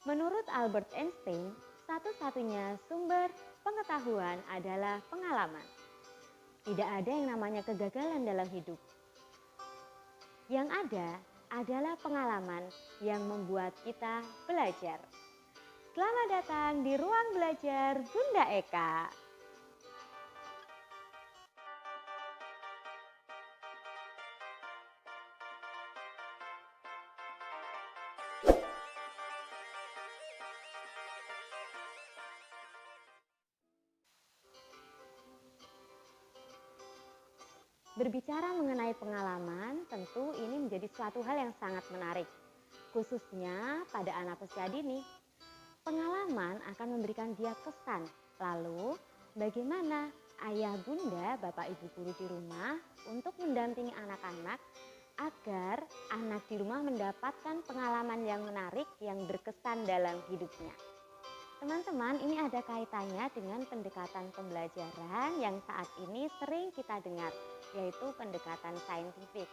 Menurut Albert Einstein, satu-satunya sumber pengetahuan adalah pengalaman. Tidak ada yang namanya kegagalan dalam hidup. Yang ada adalah pengalaman yang membuat kita belajar. Selamat datang di Ruang Belajar Bunda Eka. Berbicara mengenai pengalaman, tentu ini menjadi suatu hal yang sangat menarik, khususnya pada anak usia dini. Pengalaman akan memberikan dia kesan. Lalu, bagaimana ayah, bunda, bapak, ibu guru di rumah untuk mendampingi anak-anak agar anak di rumah mendapatkan pengalaman yang menarik yang berkesan dalam hidupnya. Teman-teman, ini ada kaitannya dengan pendekatan pembelajaran yang saat ini sering kita dengar, yaitu pendekatan saintifik.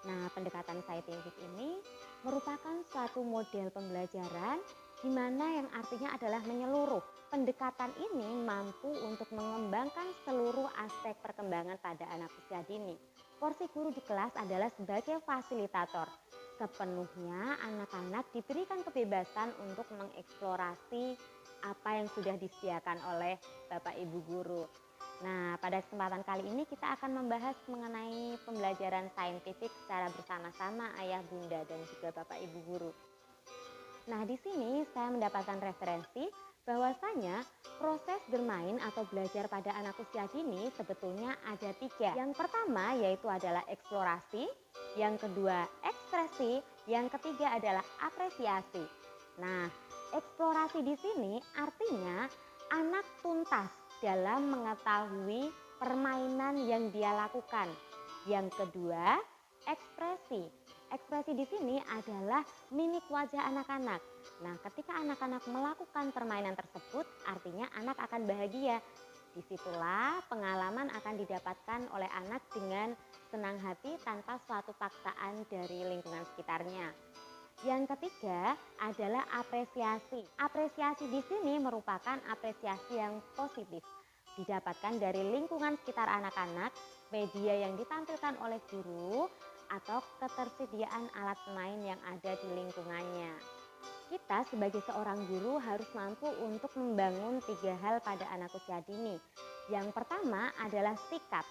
Nah, pendekatan saintifik ini merupakan suatu model pembelajaran di mana yang artinya adalah menyeluruh. Pendekatan ini mampu untuk mengembangkan seluruh aspek perkembangan pada anak usia dini. Porsi guru di kelas adalah sebagai fasilitator. Sepenuhnya anak-anak diberikan kebebasan untuk mengeksplorasi apa yang sudah disediakan oleh Bapak Ibu guru. Nah, pada kesempatan kali ini kita akan membahas mengenai pembelajaran saintifik secara bersama-sama ayah, bunda, dan juga Bapak Ibu guru. Nah, di sini saya mendapatkan referensi bahwasanya proses bermain atau belajar pada anak usia dini sebetulnya ada 3. Yang pertama yaitu adalah eksplorasi, yang kedua ekspresi, yang ketiga adalah apresiasi. Nah, eksplorasi di sini artinya anak tuntas dalam mengetahui permainan yang dia lakukan. Yang kedua, ekspresi. Ekspresi di sini adalah mimik wajah anak-anak. Nah, ketika anak-anak melakukan permainan tersebut, artinya anak akan bahagia. Disitulah pengalaman akan didapatkan oleh anak dengan senang hati tanpa suatu paksaan dari lingkungan sekitarnya. Yang ketiga adalah apresiasi. Apresiasi di sini merupakan apresiasi yang positif. Didapatkan dari lingkungan sekitar anak-anak, media yang ditampilkan oleh guru, atau ketersediaan alat main yang ada di lingkungannya. Kita sebagai seorang guru harus mampu untuk membangun 3 hal pada anak usia dini. Yang pertama adalah sikap.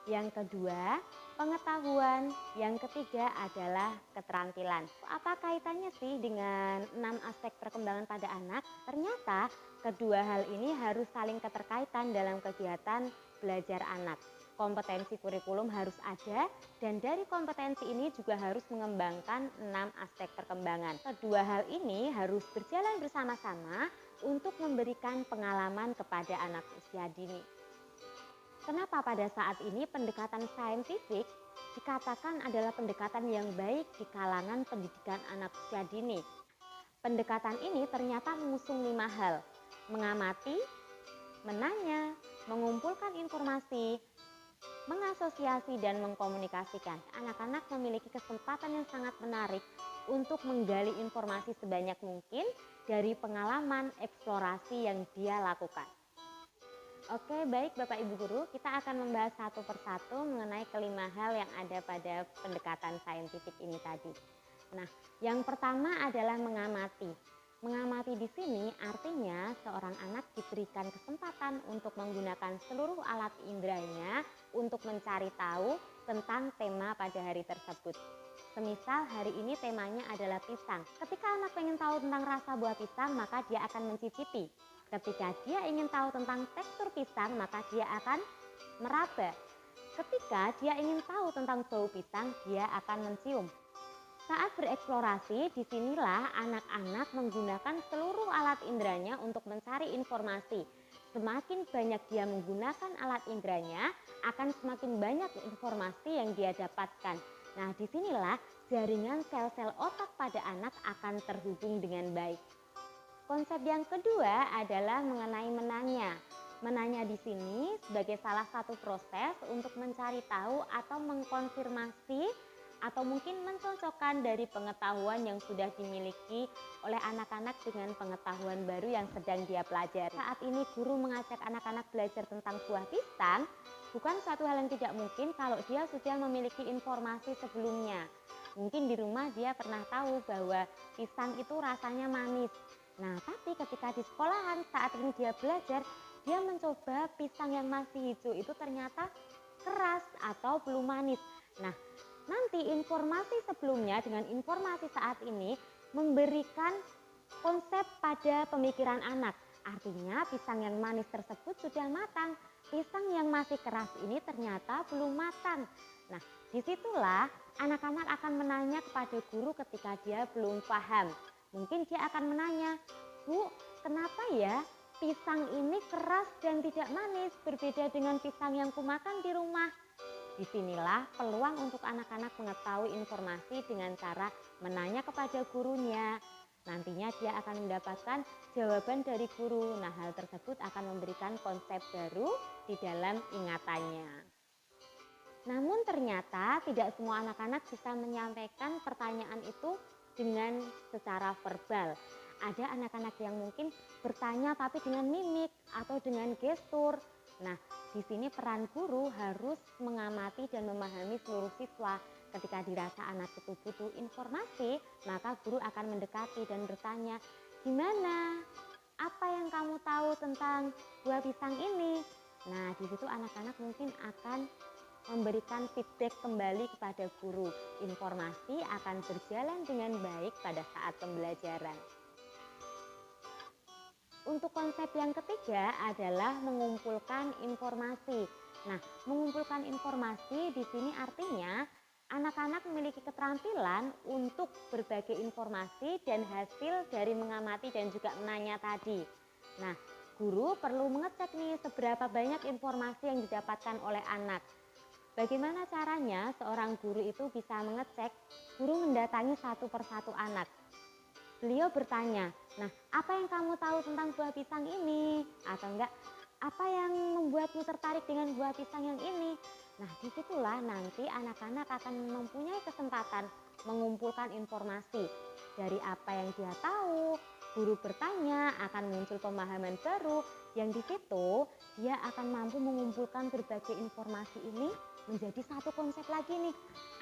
Yang kedua, pengetahuan. Yang ketiga adalah keterampilan. Apa kaitannya sih dengan 6 aspek perkembangan pada anak? Ternyata kedua hal ini harus saling keterkaitan dalam kegiatan belajar anak. Kompetensi kurikulum harus ada dan dari kompetensi ini juga harus mengembangkan 6 aspek perkembangan. Kedua hal ini harus berjalan bersama-sama untuk memberikan pengalaman kepada anak usia dini. Kenapa pada saat ini pendekatan saintifik dikatakan adalah pendekatan yang baik di kalangan pendidikan anak usia dini? Pendekatan ini ternyata mengusung 5 hal: mengamati, menanya, mengumpulkan informasi, mengasosiasi, dan mengkomunikasikan. Anak-anak memiliki kesempatan yang sangat menarik untuk menggali informasi sebanyak mungkin dari pengalaman eksplorasi yang dia lakukan. Oke, baik Bapak Ibu Guru, kita akan membahas satu persatu mengenai kelima hal yang ada pada pendekatan saintifik ini tadi. Nah, yang pertama adalah mengamati. Mengamati di sini artinya seorang anak diberikan kesempatan untuk menggunakan seluruh alat inderanya untuk mencari tahu tentang tema pada hari tersebut. Semisal hari ini temanya adalah pisang. Ketika anak ingin tahu tentang rasa buah pisang, maka dia akan mencicipi. Ketika dia ingin tahu tentang tekstur pisang, maka dia akan meraba. Ketika dia ingin tahu tentang bau pisang, dia akan mencium. Saat bereksplorasi, disinilah anak-anak menggunakan seluruh alat inderanya untuk mencari informasi. Semakin banyak dia menggunakan alat inderanya, akan semakin banyak informasi yang dia dapatkan. Nah, disinilah jaringan sel-sel otak pada anak akan terhubung dengan baik. Konsep yang kedua adalah mengenai menanya. Menanya di sini sebagai salah satu proses untuk mencari tahu atau mengkonfirmasi atau mungkin mencocokkan dari pengetahuan yang sudah dimiliki oleh anak-anak dengan pengetahuan baru yang sedang dia pelajari. Saat ini guru mengajak anak-anak belajar tentang buah pisang, bukan suatu hal yang tidak mungkin kalau dia sudah memiliki informasi sebelumnya. Mungkin di rumah dia pernah tahu bahwa pisang itu rasanya manis. Nah, tapi ketika di sekolahan saat ini dia belajar, dia mencoba pisang yang masih hijau itu ternyata keras atau belum manis. Nah, nanti informasi sebelumnya dengan informasi saat ini memberikan konsep pada pemikiran anak. Artinya pisang yang manis tersebut sudah matang, pisang yang masih keras ini ternyata belum matang. Nah, disitulah anak-anak akan menanya kepada guru ketika dia belum paham. Mungkin dia akan menanya, "Bu, kenapa ya pisang ini keras dan tidak manis berbeda dengan pisang yang kumakan di rumah?" Disinilah peluang untuk anak-anak mengetahui informasi dengan cara menanya kepada gurunya. Nantinya dia akan mendapatkan jawaban dari guru. Nah, hal tersebut akan memberikan konsep baru di dalam ingatannya. Namun ternyata tidak semua anak-anak bisa menyampaikan pertanyaan itu dengan secara verbal. Ada anak-anak yang mungkin bertanya tapi dengan mimik atau dengan gestur. Nah, di sini peran guru harus mengamati dan memahami seluruh siswa. Ketika dirasa anak itu butuh informasi, maka guru akan mendekati dan bertanya, "Gimana? Apa yang kamu tahu tentang buah pisang ini?" Nah, di situ anak-anak mungkin akan memberikan feedback kembali kepada guru. Informasi akan berjalan dengan baik pada saat pembelajaran. Untuk konsep yang ketiga adalah mengumpulkan informasi. Nah, mengumpulkan informasi di sini artinya anak-anak memiliki keterampilan untuk berbagai informasi dan hasil dari mengamati dan juga menanya tadi. Nah, guru perlu mengecek nih seberapa banyak informasi yang didapatkan oleh anak. Bagaimana caranya seorang guru itu bisa mengecek? Guru mendatangi satu persatu anak. Beliau bertanya, "Nah, apa yang kamu tahu tentang buah pisang ini?" Atau enggak, "Apa yang membuatmu tertarik dengan buah pisang yang ini?" Nah, disitulah nanti anak-anak akan mempunyai kesempatan mengumpulkan informasi. Dari apa yang dia tahu, guru bertanya, akan muncul pemahaman baru yang di situ dia akan mampu mengumpulkan berbagai informasi ini menjadi satu konsep lagi nih.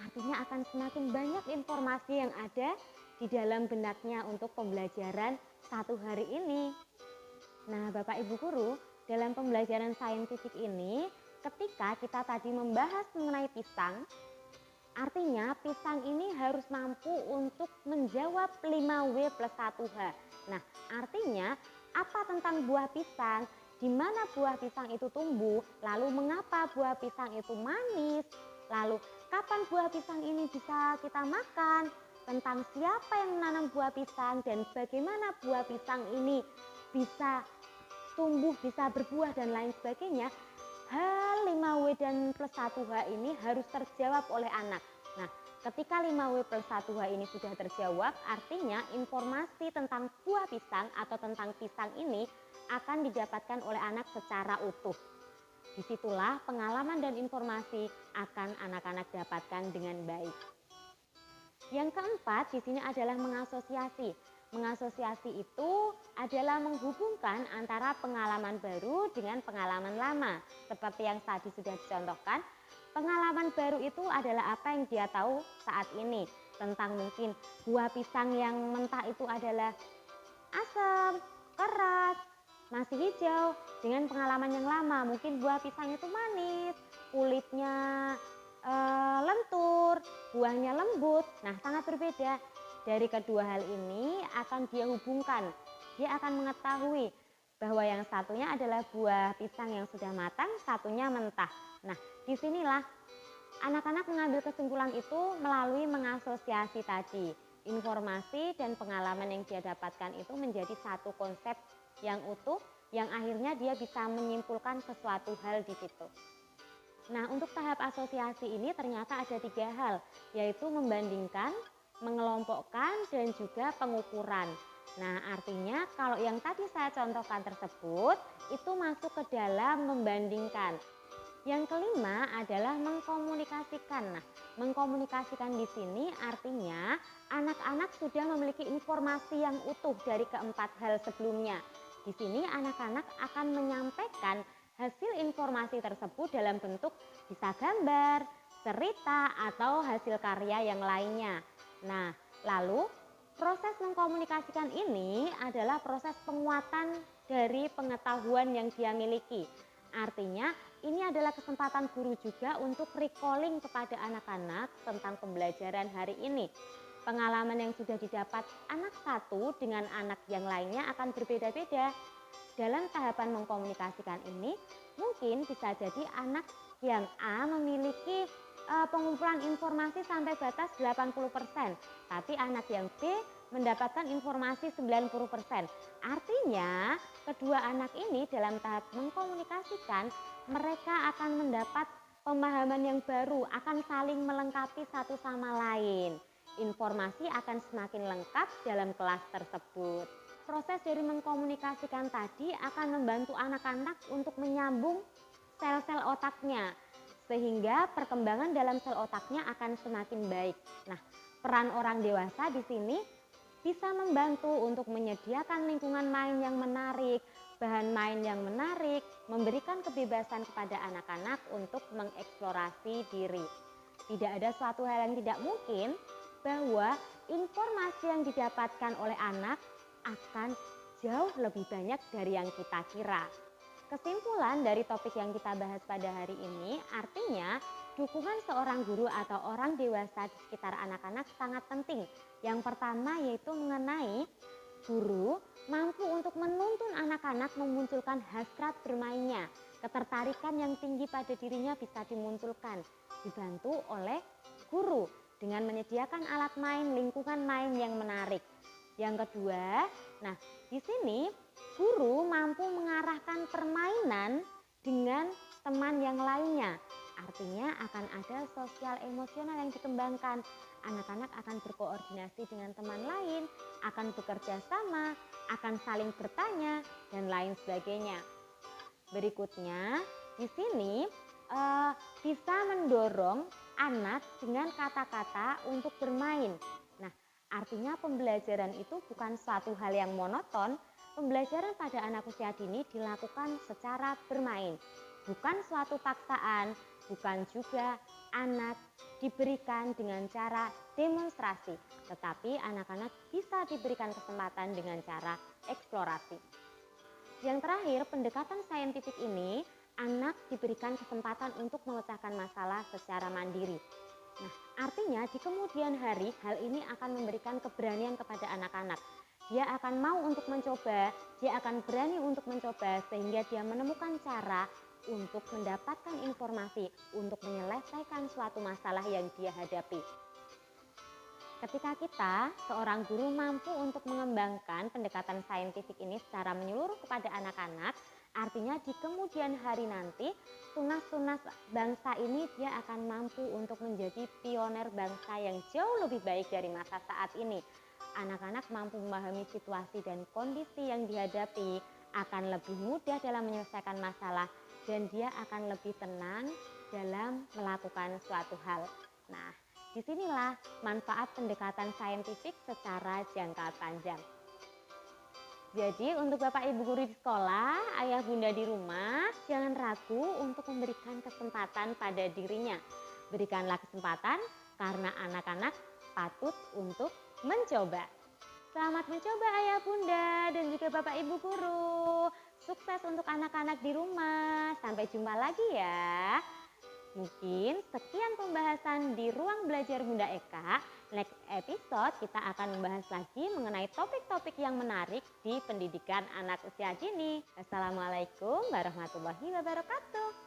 Artinya akan semakin banyak informasi yang ada di dalam benaknya untuk pembelajaran satu hari ini. Nah, Bapak Ibu guru, dalam pembelajaran saintifik ini, ketika kita tadi membahas mengenai pisang, artinya pisang ini harus mampu untuk menjawab 5W plus 1H. Nah, artinya apa tentang buah pisang? Di mana buah pisang itu tumbuh? Lalu mengapa buah pisang itu manis? Lalu kapan buah pisang ini bisa kita makan? Tentang siapa yang menanam buah pisang dan bagaimana buah pisang ini bisa tumbuh, bisa berbuah dan lain sebagainya. H5W dan plus 1H ini harus terjawab oleh anak. Nah, ketika 5W plus 1H ini sudah terjawab, artinya informasi tentang buah pisang atau tentang pisang ini akan didapatkan oleh anak secara utuh. Disitulah pengalaman dan informasi akan anak-anak dapatkan dengan baik. Yang keempat di sini adalah mengasosiasi. Mengasosiasi itu adalah menghubungkan antara pengalaman baru dengan pengalaman lama. Seperti yang tadi sudah dicontohkan, pengalaman baru itu adalah apa yang dia tahu saat ini. Tentang mungkin buah pisang yang mentah itu adalah asam, keras, masih hijau. Dengan pengalaman yang lama, mungkin buah pisang itu manis, kulitnya lentur, buahnya lembut. Nah, sangat berbeda. Dari kedua hal ini akan dia hubungkan. Dia akan mengetahui bahwa yang satunya adalah buah pisang yang sudah matang, satunya mentah. Nah, disinilah anak-anak mengambil kesimpulan itu melalui mengasosiasi tadi. Informasi dan pengalaman yang dia dapatkan itu menjadi satu konsep yang utuh, yang akhirnya dia bisa menyimpulkan sesuatu hal di situ. Nah, untuk tahap asosiasi ini ternyata ada 3 hal, yaitu membandingkan, mengelompokkan, dan juga pengukuran. Nah, artinya kalau yang tadi saya contohkan tersebut, itu masuk ke dalam membandingkan. Yang kelima adalah mengkomunikasikan. Nah, mengkomunikasikan di sini artinya anak-anak sudah memiliki informasi yang utuh dari keempat hal sebelumnya. Di sini anak-anak akan menyampaikan hasil informasi tersebut dalam bentuk bisa gambar, cerita, atau hasil karya yang lainnya. Nah, lalu proses mengkomunikasikan ini adalah proses penguatan dari pengetahuan yang dia miliki. Artinya ini adalah kesempatan guru juga untuk recalling kepada anak-anak tentang pembelajaran hari ini. Pengalaman yang sudah didapat anak satu dengan anak yang lainnya akan berbeda-beda. Dalam tahapan mengkomunikasikan ini, mungkin bisa jadi anak yang A memiliki pengumpulan informasi sampai batas 80%, tapi anak yang B mendapatkan informasi 90%. Artinya, kedua anak ini dalam tahap mengkomunikasikan, mereka akan mendapat pemahaman yang baru, akan saling melengkapi satu sama lain. Informasi akan semakin lengkap dalam kelas tersebut. Proses dari mengkomunikasikan tadi akan membantu anak-anak untuk menyambung sel-sel otaknya, sehingga perkembangan dalam sel otaknya akan semakin baik. Nah, peran orang dewasa di sini bisa membantu untuk menyediakan lingkungan main yang menarik, bahan main yang menarik, memberikan kebebasan kepada anak-anak untuk mengeksplorasi diri. Tidak ada suatu hal yang tidak mungkin bahwa informasi yang didapatkan oleh anak akan jauh lebih banyak dari yang kita kira. Kesimpulan dari topik yang kita bahas pada hari ini artinya dukungan seorang guru atau orang dewasa di sekitar anak-anak sangat penting. Yang pertama yaitu mengenai guru mampu untuk menuntun anak-anak memunculkan hasrat bermainnya. Ketertarikan yang tinggi pada dirinya bisa dimunculkan, dibantu oleh guru dengan menyediakan alat main, lingkungan main yang menarik. Yang kedua, nah di sini guru mampu mengarahkan permainan dengan teman yang lainnya. Artinya akan ada sosial emosional yang dikembangkan. Anak-anak akan berkoordinasi dengan teman lain, akan bekerja sama, akan saling bertanya, dan lain sebagainya. Berikutnya, di sini bisa mendorong anak dengan kata-kata untuk bermain. Nah, artinya pembelajaran itu bukan suatu hal yang monoton. Pembelajaran pada anak usia dini dilakukan secara bermain, bukan suatu paksaan, bukan juga anak diberikan dengan cara demonstrasi, tetapi anak-anak bisa diberikan kesempatan dengan cara eksplorasi. Yang terakhir, pendekatan saintifik ini, anak diberikan kesempatan untuk memecahkan masalah secara mandiri. Nah, artinya di kemudian hari hal ini akan memberikan keberanian kepada anak-anak. Dia akan mau untuk mencoba, dia akan berani untuk mencoba sehingga dia menemukan cara untuk mendapatkan informasi, untuk menyelesaikan suatu masalah yang dia hadapi. Ketika kita, seorang guru mampu untuk mengembangkan pendekatan saintifik ini secara menyeluruh kepada anak-anak, artinya di kemudian hari nanti, tunas-tunas bangsa ini dia akan mampu untuk menjadi pioner bangsa yang jauh lebih baik dari masa saat ini. Anak-anak mampu memahami situasi dan kondisi yang dihadapi, akan lebih mudah dalam menyelesaikan masalah, dan dia akan lebih tenang dalam melakukan suatu hal. Nah, disinilah manfaat pendekatan saintifik secara jangka panjang. Jadi untuk Bapak Ibu guru di sekolah, ayah bunda di rumah, jangan ragu untuk memberikan kesempatan pada dirinya. Berikanlah kesempatan karena anak-anak patut untuk mencoba. Selamat mencoba ayah bunda dan juga Bapak Ibu guru. Sukses untuk anak-anak di rumah. Sampai jumpa lagi ya. Mungkin sekian pembahasan di Ruang Belajar Bunda Eka. Next episode kita akan membahas lagi mengenai topik-topik yang menarik di pendidikan anak usia dini. Wassalamualaikum warahmatullahi wabarakatuh.